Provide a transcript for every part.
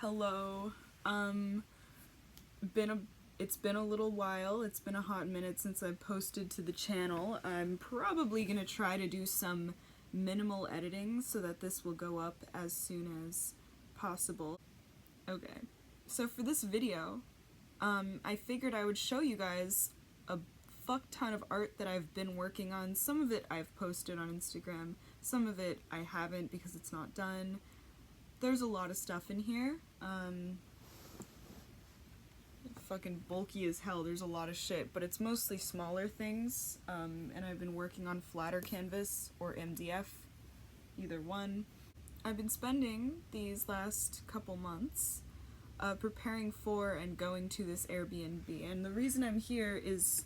Hello. Been a it's been a little while. It's been a hot minute since I've posted to the channel. I'm probably gonna try to do some minimal editing so that this will go up as soon as possible. Okay, so for this video, I figured I would show you guys a fuck ton of art that I've been working on. Some of it I've posted on Instagram, some of it I haven't because it's not done. There's a lot of stuff in here. Fucking bulky as hell, there's a lot of shit, but it's mostly smaller things, and I've been working on flatter canvas or MDF, either one. I've been spending these last couple months preparing for and going to this Airbnb, and the reason I'm here is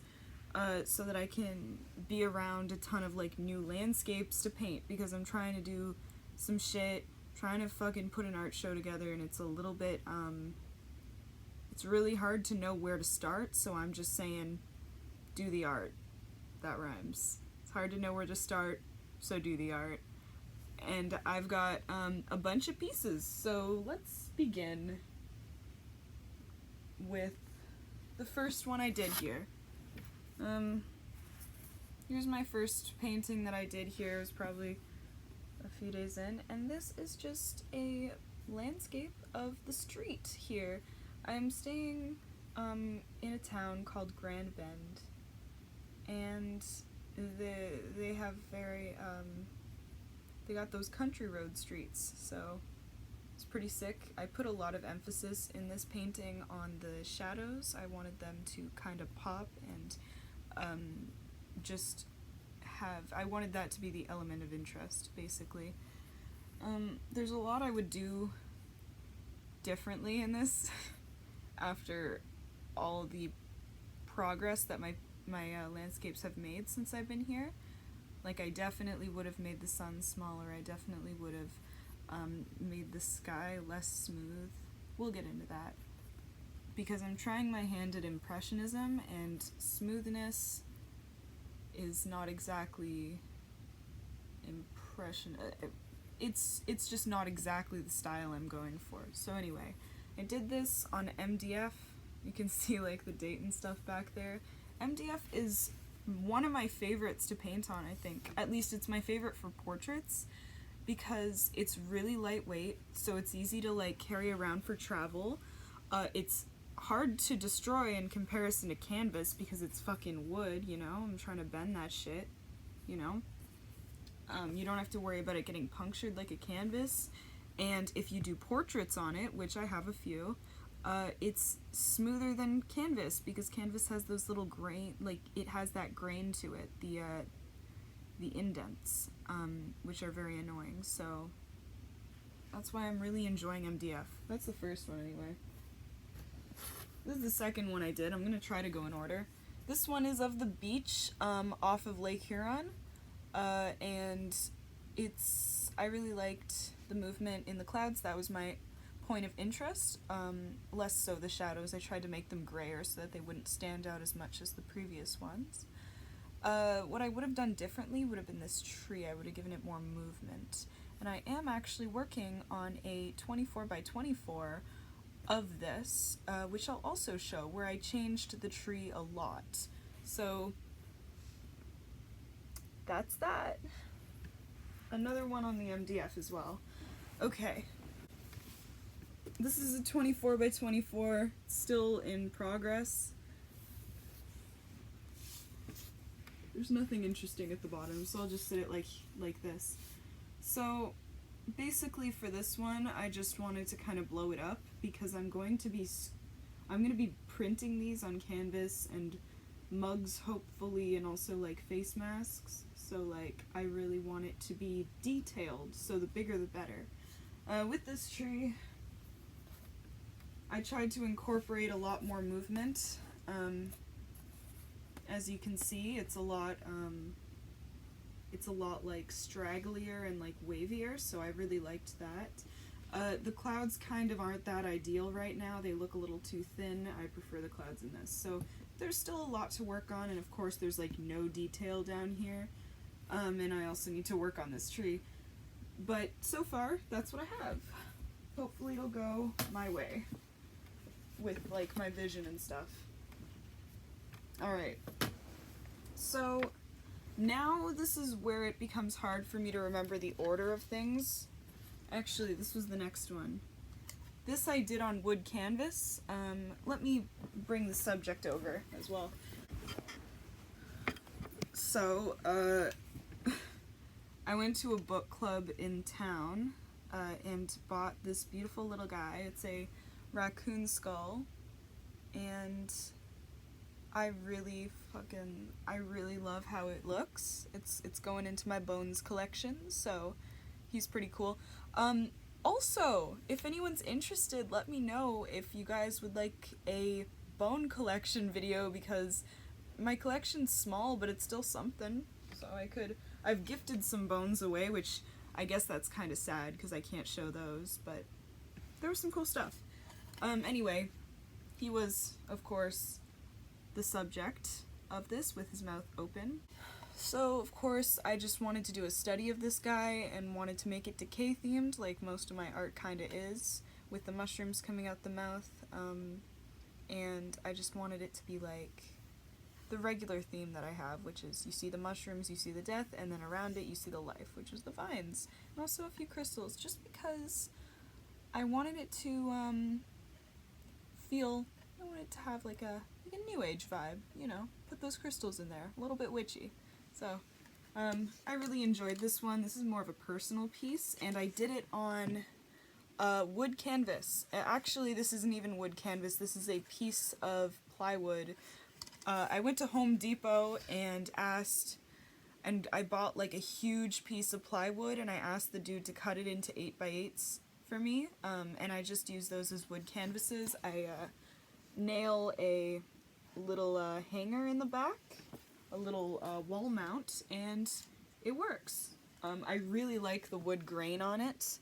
so that I can be around a ton of like new landscapes to paint, because I'm trying to do some shit, trying to fucking put an art show together, and it's a little bit it's really hard to know where to start, so I'm just saying do the art. That rhymes. It's hard to know where to start, so do the art. And I've got a bunch of pieces, so let's begin with the first one I did here. Here's my first painting that I did here. It was probably a few days in, and this is just a landscape of the street here. I'm staying in a town called Grand Bend, and they have very they got those country road streets, so it's pretty sick. I put a lot of emphasis in this painting on the shadows. I wanted them to kind of pop and just I wanted that to be the element of interest, basically. There's a lot I would do differently in this after all the progress that my landscapes have made since I've been here. Like, I definitely would have made the sun smaller, I definitely would have made the sky less smooth. We'll get into that. Because I'm trying my hand at impressionism, and smoothness is not exactly it's just not exactly the style I'm going for. So anyway, I did this on MDF. You can see like the date and stuff back there. MDF is one of my favorites to paint on, I think. At least it's my favorite for portraits, because it's really lightweight, so it's easy to like carry around for travel. It's hard to destroy in comparison to canvas because it's fucking wood, you know? I'm trying to bend that shit, you know? You don't have to worry about it getting punctured like a canvas. And if you do portraits on it, which I have a few, it's smoother than canvas, because canvas has those little grain, like it has that grain to it, the indents, which are very annoying. So that's why I'm really enjoying MDF. That's the first one anyway. This is the second one I did. I'm gonna try to go in order. This one is of the beach off of Lake Huron, and I really liked the movement in the clouds. That was my point of interest, less so the shadows. I tried to make them grayer so that they wouldn't stand out as much as the previous ones. What I would have done differently would have been this tree. I would have given it more movement. And I am actually working on a 24x24 of this, which I'll also show, where I changed the tree a lot. So that's that. Another one on the MDF as well. Okay. This is a 24x24, still in progress. There's nothing interesting at the bottom, so I'll just sit it like this. So basically for this one, I just wanted to kind of blow it up, because I'm going to be printing these on canvas and mugs, hopefully, and also like face masks. So like I really want it to be detailed, so the bigger the better. With this tree, I tried to incorporate a lot more movement. As you can see, it's a lot like stragglier and like wavier, so I really liked that. The clouds kind of aren't that ideal right now. They look a little too thin. I prefer the clouds in this. So there's still a lot to work on, and of course there's like no detail down here. And I also need to work on this tree. But so far, that's what I have. hopefully it'll go my way with like my vision and stuff. Alright, so now this is where it becomes hard for me to remember the order of things. Actually, this was the next one. This I did on wood canvas. Let me bring the subject over as well. So, I went to a book club in town and bought this beautiful little guy. It's a raccoon skull, and I really love how it looks. It's going into my Bones collection, so he's pretty cool. Also, if anyone's interested, let me know if you guys would like a bone collection video, because my collection's small, but it's still something. So I've gifted some bones away, which I guess that's kind of sad because I can't show those, but there was some cool stuff. Anyway, he was, of course, the subject of this with his mouth open. So, of course, I just wanted to do a study of this guy and wanted to make it decay themed, like most of my art kinda is, with the mushrooms coming out the mouth, and I just wanted it to be like the regular theme that I have, which is you see the mushrooms, you see the death, and then around it you see the life, which is the vines, and also a few crystals, just because I wanted it to I wanted it to have like a new age vibe, you know, put those crystals in there, a little bit witchy. So, I really enjoyed this one. This is more of a personal piece, and I did it on wood canvas. Actually, this isn't even wood canvas, this is a piece of plywood. I went to Home Depot and I bought like a huge piece of plywood, and I asked the dude to cut it into 8x8s for me, and I just used those as wood canvases. I nail a little hanger in the back, a little wall mount, and it works. I really like the wood grain on it.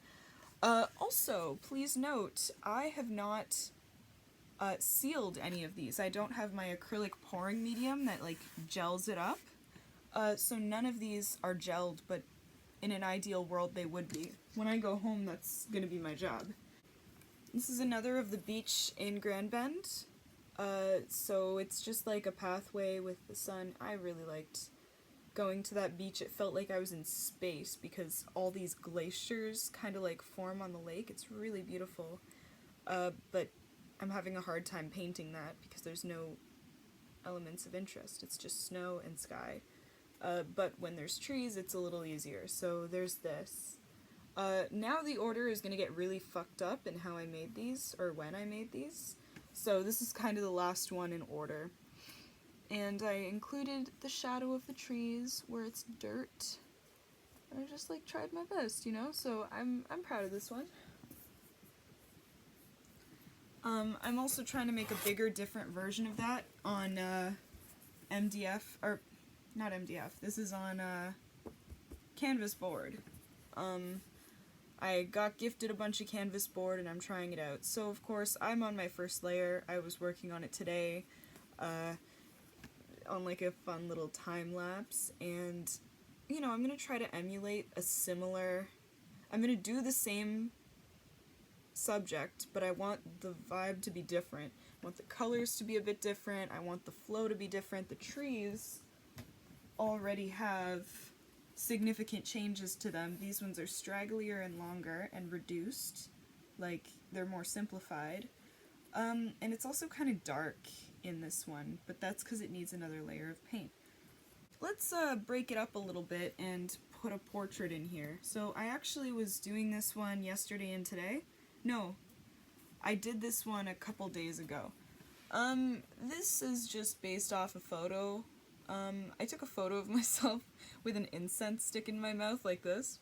Also, please note, I have not sealed any of these. I don't have my acrylic pouring medium that like gels it up, so none of these are gelled, but in an ideal world they would be. When I go home, that's gonna be my job. This is another of the beach in Grand Bend. So it's just like a pathway with the sun. I really liked going to that beach. It felt like I was in space because all these glaciers kind of like form on the lake. It's really beautiful. But I'm having a hard time painting that because there's no elements of interest. It's just snow and sky. But when there's trees, it's a little easier. So there's this. Now the order is going to get really fucked up in how I made these, or when I made these. So this is kind of the last one in order. And I included the shadow of the trees where it's dirt. I just like tried my best, you know? So I'm proud of this one. I'm also trying to make a bigger, different version of that on MDF, or not MDF, this is on canvas board. I got gifted a bunch of canvas board and I'm trying it out. So of course I'm on my first layer. I was working on it today on like a fun little time lapse, and you know, I'm gonna try to emulate a similar, I'm gonna do the same subject, but I want the vibe to be different. I want the colors to be a bit different. I want the flow to be different. The trees already have significant changes to them. These ones are stragglier and longer and reduced, like they're more simplified. And it's also kind of dark in this one, but that's because it needs another layer of paint. Let's break it up a little bit and put a portrait in here. So I actually was doing this one yesterday and today. No, I did this one a couple days ago. This is just based off a photo. I took a photo of myself with an incense stick in my mouth like this,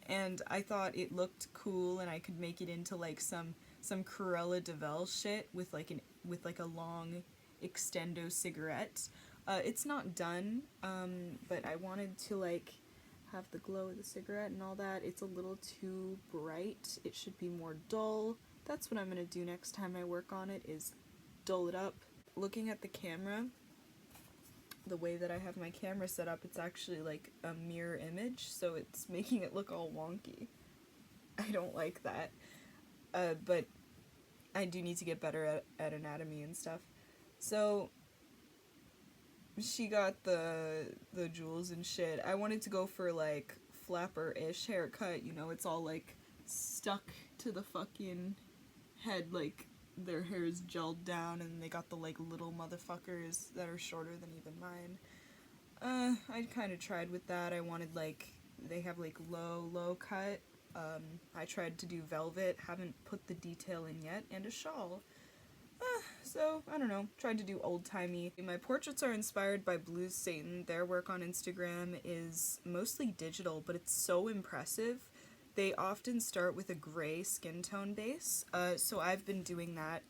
and I thought it looked cool and I could make it into like some Cruella de Vil shit with like a long extendo cigarette. It's not done, but I wanted to like have the glow of the cigarette and all that. It's a little too bright. It should be more dull. That's what I'm gonna do next time I work on it, is dull it up. Looking at the camera, the way that I have my camera set up, it's actually like a mirror image, so it's making it look all wonky. I don't like that. but I do need to get better at anatomy and stuff. So she got the jewels and shit. I wanted to go for like flapper-ish haircut, you know, it's all like stuck to the fucking head, like their hair is gelled down and they got the like little motherfuckers that are shorter than even mine. I kind of tried with that. I wanted like, they have like low cut. I tried to do velvet, haven't put the detail in yet, and a shawl. So, I don't know, tried to do old-timey. My portraits are inspired by Blues Satan. Their work on Instagram is mostly digital, but it's so impressive. They often start with a gray skin tone base, so I've been doing that.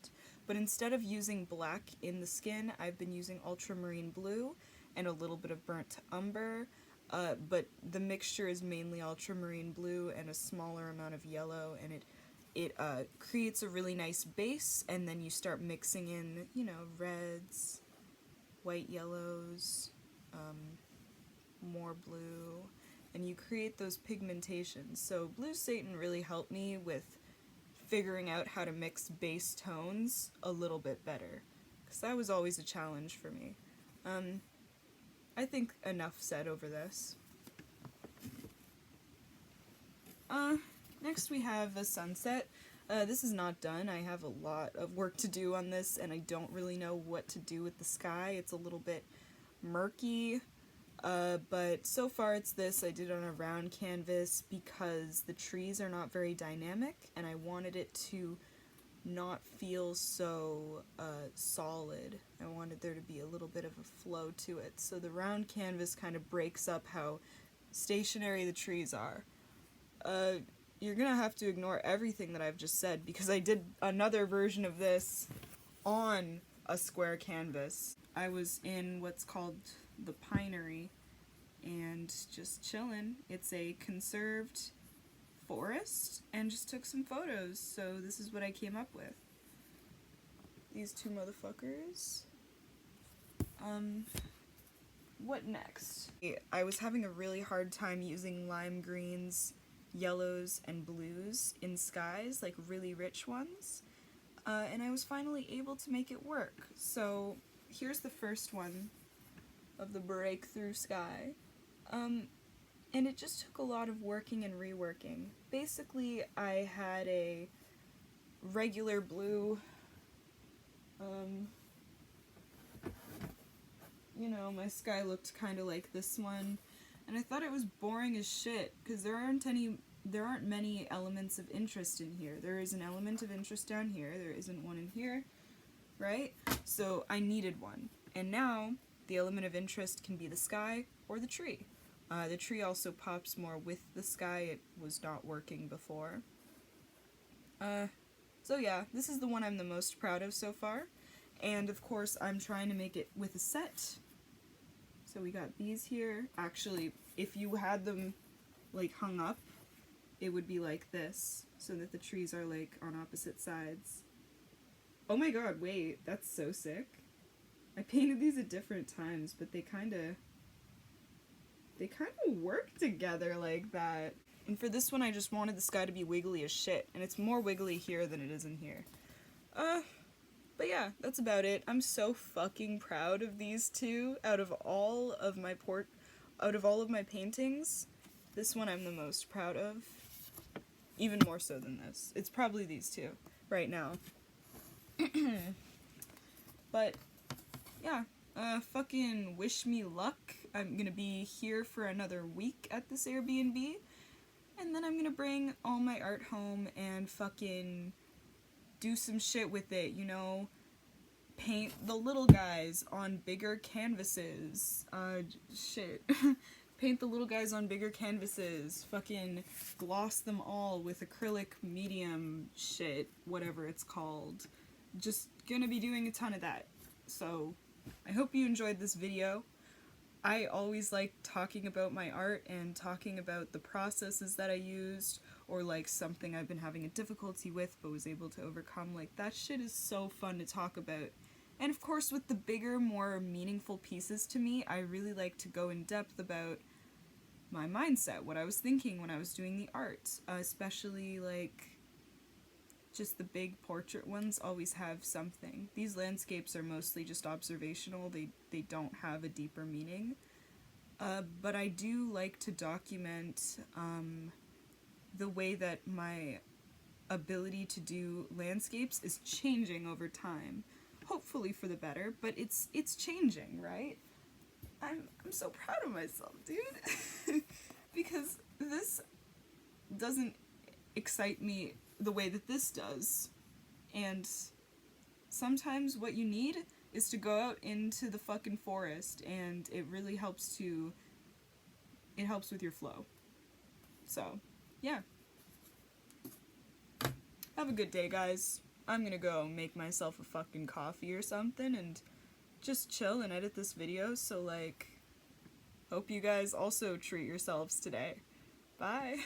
But instead of using black in the skin, I've been using ultramarine blue and a little bit of burnt umber, but the mixture is mainly ultramarine blue and a smaller amount of yellow, and it creates a really nice base, and then you start mixing in, you know, reds, white yellows, more blue, and you create those pigmentations. So Blues Satan really helped me with figuring out how to mix base tones a little bit better, because that was always a challenge for me. I think enough said over this. Next we have a sunset. This is not done. I have a lot of work to do on this, and I don't really know what to do with the sky. It's a little bit murky, but so far it's this. I did it on a round canvas because the trees are not very dynamic, and I wanted it to not feel so solid. I wanted there to be a little bit of a flow to it. So the round canvas kind of breaks up how stationary the trees are. You're gonna have to ignore everything that I've just said because I did another version of this on a square canvas. I was in what's called the Pinery and just chillin'. It's a conserved forest and just took some photos, so this is what I came up with. These two motherfuckers. What next? I was having a really hard time using lime greens, yellows, and blues in skies, like really rich ones, and I was finally able to make it work. So here's the first one of the breakthrough sky, and it just took a lot of working and reworking. Basically, I had a regular blue, you know, my sky looked kind of like this one, and I thought it was boring as shit, because there aren't many elements of interest in here. There is an element of interest down here, there isn't one in here, right? So I needed one. And now, the element of interest can be the sky or the tree. The tree also pops more with the sky, it was not working before. So yeah, this is the one I'm the most proud of so far. And of course, I'm trying to make it with a set. So we got these here. Actually, if you had them like hung up, it would be like this, so that the trees are like on opposite sides. Oh my god, wait, that's so sick. I painted these at different times, but they kinda work together like that. And for this one, I just wanted the sky to be wiggly as shit, and it's more wiggly here than it is in here. But yeah, that's about it. I'm so fucking proud of these two. Out of all of my paintings, this one I'm the most proud of. Even more so than this. It's probably these two right now. But yeah, fucking wish me luck. I'm gonna be here for another week at this Airbnb, and then I'm gonna bring all my art home and fucking do some shit with it, you know? Paint the little guys on bigger canvases. Shit. Paint the little guys on bigger canvases. Fucking gloss them all with acrylic medium shit, whatever it's called. Just gonna be doing a ton of that. So, I hope you enjoyed this video. I always like talking about my art and talking about the processes that I used, or like something I've been having a difficulty with but was able to overcome. Like, that shit is so fun to talk about. And of course, with the bigger, more meaningful pieces to me, I really like to go in depth about my mindset, what I was thinking when I was doing the art, especially like just the big portrait ones always have something. These landscapes are mostly just observational, they don't have a deeper meaning. But I do like to document the way that my ability to do landscapes is changing over time. Hopefully for the better, but it's changing, right? I'm so proud of myself, dude. Because this doesn't excite me the way that this does. And sometimes what you need is to go out into the fucking forest, and it really helps with your flow. So, yeah. Have a good day, guys. I'm gonna go make myself a fucking coffee or something and just chill and edit this video, so, like, hope you guys also treat yourselves today. Bye.